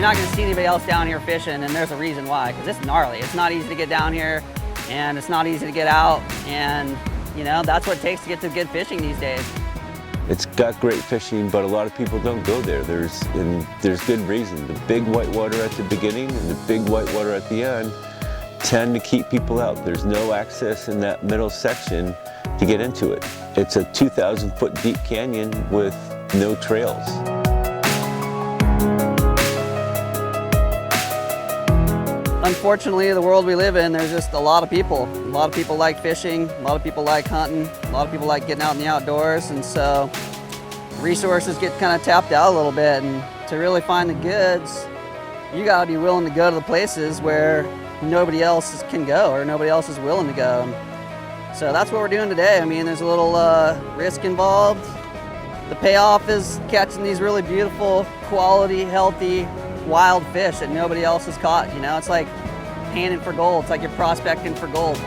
you're not gonna see anybody else down here fishing, and there's a reason why, because it's gnarly. It's not easy to get down here, and it's not easy to get out, and you know, that's what it takes to get to good fishing these days. It's got great fishing, but a lot of people don't go there. There's good reason. The big whitewater at the beginning and the big whitewater at the end tend to keep people out. There's no access in that middle section to get into it. It's a 2,000-foot deep canyon with no trails. Unfortunately, the world we live in, there's just a lot of people. A lot of people like fishing, a lot of people like hunting, a lot of people like getting out in the outdoors, and so resources get kind of tapped out a little bit, and to really find the goods, you gotta be willing to go to the places where nobody else can go or nobody else is willing to go. And so that's what we're doing today. I mean, there's a little risk involved. The payoff is catching these really beautiful, quality, healthy, wild fish that nobody else has caught. You know, it's like panning for gold. It's like you're prospecting for gold.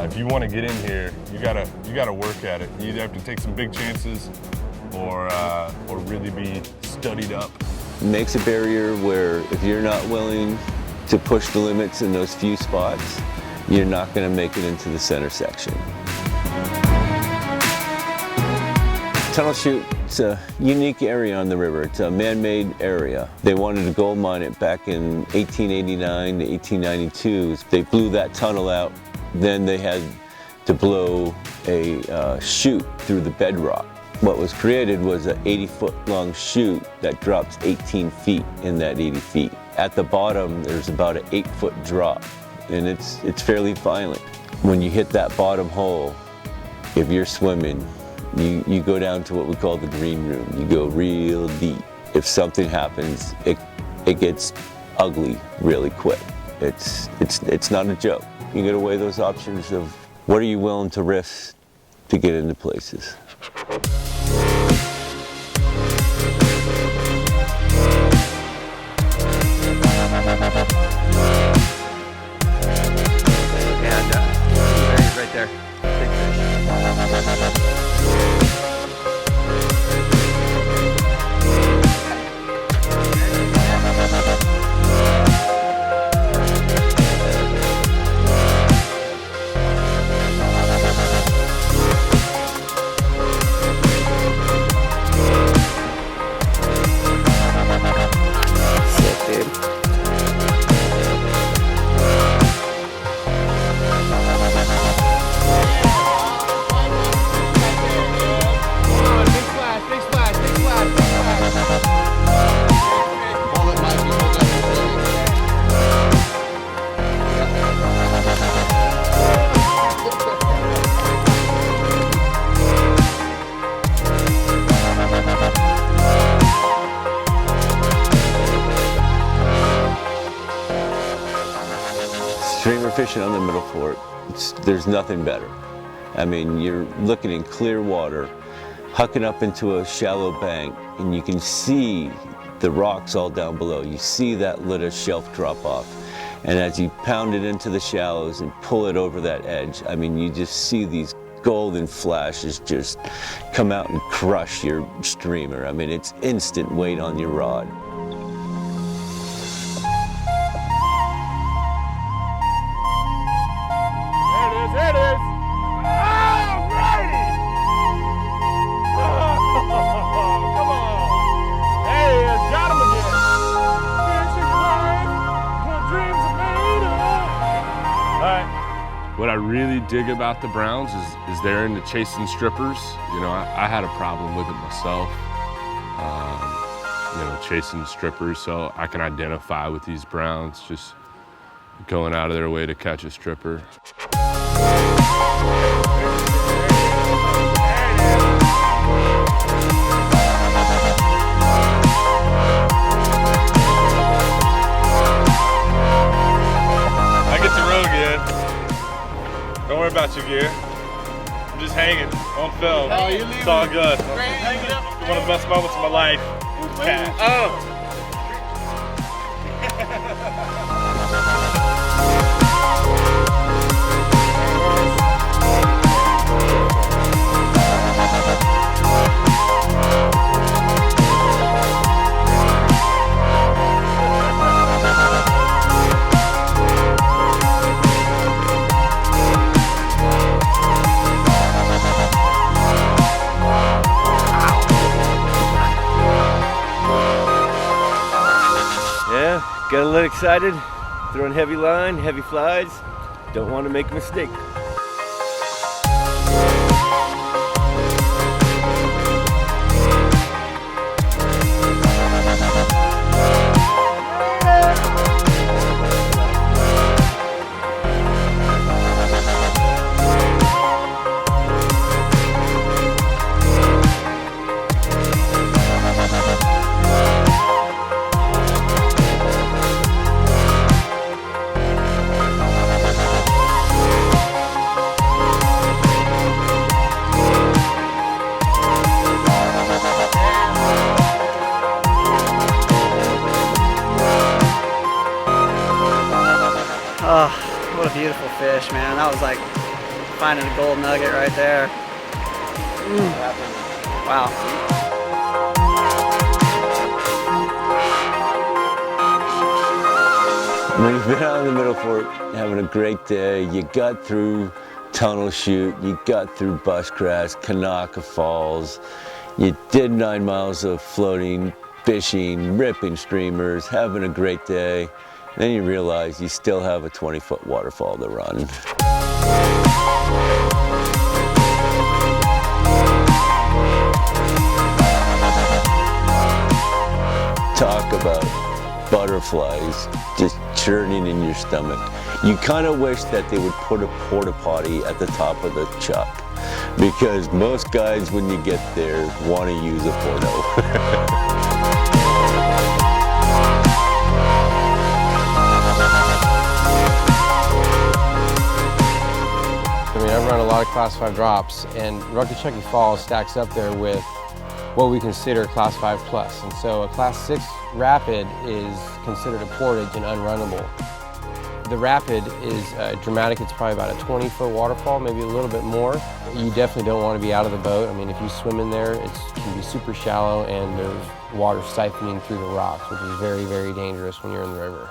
If you want to get in here, you gotta work at it. You either have to take some big chances, or really be studied up. It makes a barrier where if you're not willing to push the limits in those few spots, you're not going to make it into the center section. Tunnel Chute, it's a unique area on the river. It's a man-made area. They wanted to gold mine it back in 1889 to 1892. They blew that tunnel out. Then they had to blow a chute through the bedrock. What was created was an 80-foot long chute that drops 18 feet in that 80 feet. At the bottom, there's about an 8-foot drop, and it's fairly violent. When you hit that bottom hole, if you're swimming, you go down to what we call the green room. You go real deep. If something happens, it gets ugly really quick. It's not a joke. You gotta weigh those options of what are you willing to risk to get into places. And right there, big fish. Streamer fishing on the Middle Fork, there's nothing better. I mean, you're looking in clear water, hucking up into a shallow bank, and you can see the rocks all down below. You see that little shelf drop off. And as you pound it into the shallows and pull it over that edge, I mean, you just see these golden flashes just come out and crush your streamer. I mean, it's instant weight on your rod. There it is. All righty. Oh, come on. There he is. Got him again. Fishing life, what dreams are made of. All right. What I really dig about the browns is they're into chasing strippers. You know, I had a problem with it myself. You know, chasing strippers, so I can identify with these browns. Just going out of their way to catch a stripper. I get to row again. Don't worry about your gear. I'm just hanging on film. Oh, you leaving? It's all good. One of the best moments of my life. Catch. Oh. Yeah, got a little excited, throwing heavy line, heavy flies. Don't want to make a mistake. Oh, what a beautiful fish, man. That was like finding a gold nugget right there. Wow. When you've been out in the Middle Fork having a great day, you got through Tunnel Chute, you got through Bushcrash, Kanaka Falls, you did 9 miles of floating, fishing, ripping streamers, having a great day. Then you realize you still have a 20-foot waterfall to run. Talk about butterflies just churning in your stomach. You kind of wish that they would put a porta potty at the top of the chuck, because most guys, when you get there, want to use a porto. I mean, I've run a lot of Class 5 drops, and Ruckachucky Falls stacks up there with what we consider Class 5 plus. And so a Class 6 rapid is considered a portage and unrunnable. The rapid is dramatic. It's probably about a 20-foot waterfall, maybe a little bit more. You definitely don't want to be out of the boat. I mean, if you swim in there, it can be super shallow, and there's water siphoning through the rocks, which is very, very dangerous when you're in the river.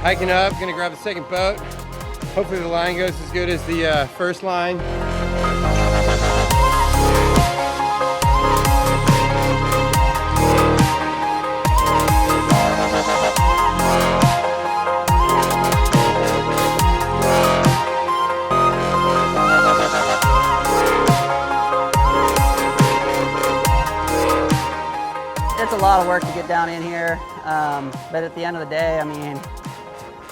Hiking up, gonna grab the second boat. Hopefully the line goes as good as the first line. It's a lot of work to get down in here, but at the end of the day, I mean,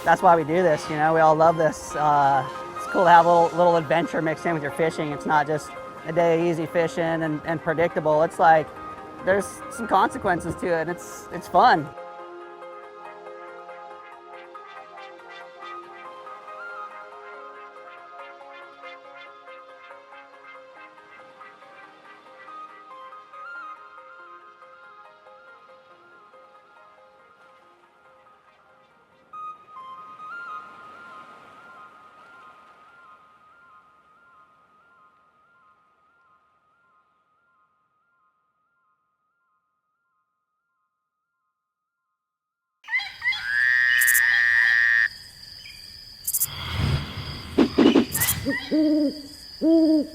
that's why we do this, you know, we all love this. It's cool to have a little adventure mixed in with your fishing. It's not just a day of easy fishing and predictable. It's like, there's some consequences to it, and it's fun. Ooh.